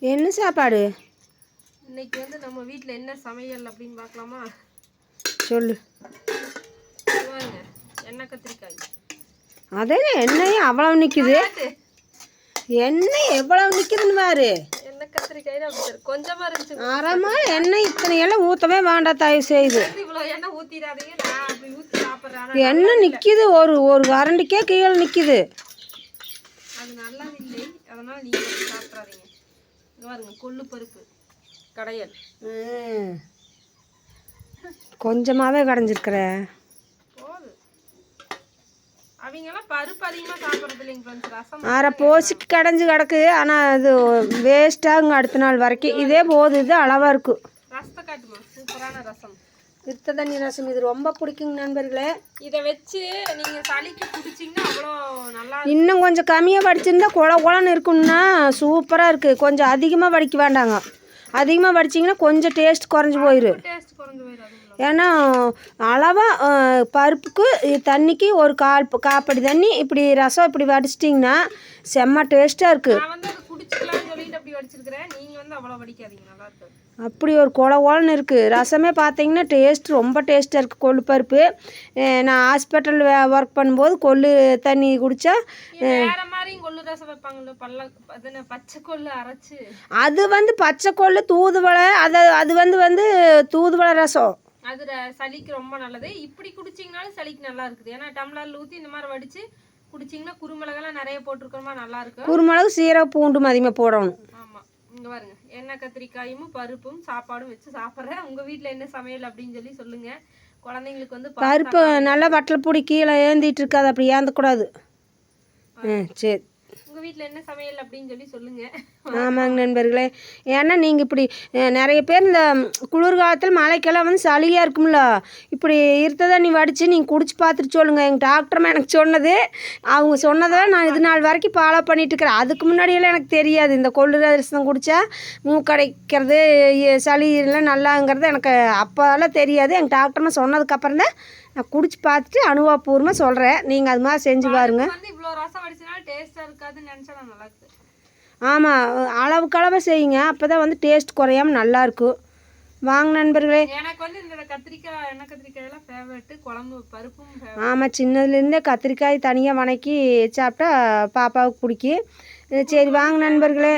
என்ன சாப்பாடு இன்னைக்கு வந்து நம்ம வீட்டில் என்ன சமையல் அப்படின்னு பார்க்கலாமா? சொல்லு. பாருங்க, எண்ணெய் கத்திரிக்காய். அதே எண்ணெயும் அவ்வளவு நிற்குது. எண்ணெய் எவ்வளவு நிற்குதுன்னு பாரு. எண்ணெய் கத்திரிக்காய் தான் அப்படி கொஞ்சமாக இருந்துச்சு. அரைமா எண்ணெய் இத்தனை எல்லாம் ஊற்றவே வேண்டாம் தயவு செய்து. இவ்வளோ எண்ணெய் ஊற்றிடாதீங்க, நான் அப்படி ஊற்றி சாப்பிட்றேன். எண்ணெய் நிற்கிது, ஒரு ஒரு கரண்டிக்கே கீழே நிற்கிது. அது நல்லா இல்லை, அதனால் நீங்கள் சாப்பிட்றாதீங்க. இங்கே பாருங்க, கொள்ளு பருப்பு கடையல் கொஞ்சமாகவே கடைஞ்சிருக்கிற. போதும். அவங்கெல்லாம் பருப்பு அதிகமாக சாப்பிட்றது இல்லைங்க ஃப்ரெண்ட்ஸ். ரசம் அரை போசிக்கு கடைஞ்சி கிடக்கு. ஆனால் அது வேஸ்ட்டாகுங்க அடுத்த நாள் வரைக்கும். இதே போதும், இது அளவாக இருக்கும். ரசத்தை காட்டுமா, சூப்பரான ரசம், வித்த தண்ணி ரசம். இது ரொம்ப பிடிக்குங்க நண்பர்களே. இதை வச்சு நீங்கள் சளிக்கு குடிச்சிங்கன்னா அவ்வளோ நல்லா. இன்னும் கொஞ்சம் கம்மியாக வடிச்சிருந்தா குழன்னு இருக்குன்னா சூப்பராக இருக்குது. கொஞ்சம் அதிகமாக வடிக்க வேண்டாங்க. அதிகமாக வடிச்சிங்கன்னா கொஞ்சம் டேஸ்ட் குறைஞ்சி போயிடும். டேஸ்ட் குறைஞ்சி போயிடும். ஏன்னா அளவாக பருப்புக்கு தண்ணிக்கு ஒரு காப்படி தண்ணி இப்படி ரசம் இப்படி வடிச்சிட்டிங்கன்னா செம்ம டேஸ்ட்டாக இருக்குது. நான் வந்து அது குடிச்சிக்கலாம்னு சொல்லிட்டு அப்படி வடிச்சிருக்கிறேன். நீங்கள் வந்து அவ்வளோ வடிக்காதீங்க, நல்லா இருக்கும். அப்படி ஒரு குழன்னு இருக்குது. ரசமே பார்த்தீங்கன்னா டேஸ்ட் ரொம்ப டேஸ்ட்டாக இருக்குது. கொள்ளு பருப்பு நான் ஹாஸ்பிட்டல் ஒர்க் பண்ணும்போது கொள்ளு தண்ணி குடித்தா வேற மாதிரியும் கொள்ளு ரசம் வைப்பாங்கல்ல, பச்சை கொள்ளு அரைச்சி. அது வந்து பச்சை கொள்ளு தூதுவளை, அது வந்து தூதுவளை ரசம். அது சளிக்கு ரொம்ப நல்லது. இப்படி குடிச்சிங்கனாலும் சளிக்கு நல்லா இருக்குது. ஏன்னா டம்ளரில் ஊற்றி இந்த மாதிரி வடித்து குடிச்சிங்கன்னா குருமிளகெல்லாம் நிறைய போட்டிருக்கிறோமா, நல்லா இருக்கும். குருமிளகு சீரக பூண்டும் அதிகமாக போடணும். ஆமாம். இங்கே பாருங்க, எண்ணெய் கத்திரிக்காயும் பருப்பும் சாப்பாடும் வச்சு சாப்பிட்றேன். உங்கள் வீட்டில் என்ன சமையல் அப்படின்னு சொல்லி சொல்லுங்கள். குழந்தைங்களுக்கு வந்து பருப்பு நல்லா வட்டல் பொடி கீழே ஏந்திட்டு இருக்காது, அப்படி ஏந்தக்கூடாது. சரி, உங்கள் வீட்டில் என்ன சமையல் அப்படின்னு சொல்லி சொல்லுங்கள். ஆமாங்க நண்பர்களே. ஏன்னா நீங்கள் இப்படி நிறைய பேர் இந்த குளிர்காலத்தில் மழைக்கெல்லாம் வந்து சளியாக இருக்கும்ல, இப்படி இருந்ததை நீ வடித்து நீங்கள் குடிச்சு பார்த்துட்டு சொல்லுங்கள். எங்கள் டாக்டர்மா எனக்கு சொன்னது, அவங்க சொன்னதை நான் இது நாள் வரைக்கும் ஃபாலோ பண்ணிகிட்ருக்கிறேன். அதுக்கு முன்னாடியெல்லாம் எனக்கு தெரியாது. இந்த கொள்ளு ரசம் குடித்தா மூக்கடைக்கிறது சளி எல்லாம் நல்லாங்கிறது எனக்கு அப்போல்லாம் தெரியாது. எங்கள் டாக்டர்மா சொன்னதுக்கப்புறம் தான் நான் குடிச்சு பார்த்துட்டு அனுபவபூர்வமாக சொல்கிறேன். நீங்கள் அது மாதிரி செஞ்சு பாருங்கள். இவ்வளோ ரசம் வடிச்சனால டேஸ்ட்டாக இருக்காதுன்னு நினச்சா நல்லா இருக்குது. ஆமாம், அளவுக்கு செய்யுங்க. அப்போ தான் வந்து டேஸ்ட் குறையாமல் நல்லாயிருக்கும். வாங்க நண்பர்களே. எனக்கு வந்து இந்த கத்திரிக்காய், எண்ணெய் கத்திரிக்காயெல்லாம் ஃபேவரெட்டு. குழம்பு பருப்பும். ஆமாம், சின்னதுலேருந்தே கத்திரிக்காய் தனியாக வணக்கி சாப்பிட்டா பாப்பாவுக்கு பிடிக்கும். சரி வாங்க நண்பர்களே.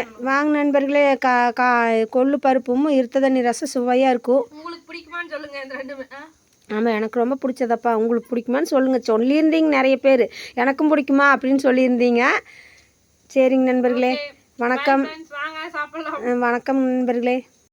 கொள்ளு பருப்பும் இருத்த தண்ணி ரசம் சுவையாக இருக்கும். உங்களுக்கு பிடிக்குமான்னு சொல்லுங்கள் இந்த ரெண்டுமே. ஆமாம், எனக்கு ரொம்ப பிடிச்சதப்பா. உங்களுக்கு பிடிக்குமான்னு சொல்லுங்கள். சொல்லியிருந்தீங்க நிறைய பேர், எனக்கும் பிடிக்குமா அப்படின்னு சொல்லியிருந்தீங்க. சரிங்க நண்பர்களே, வணக்கம். வாங்க சாப்பிடலாம். வணக்கம் நண்பர்களே.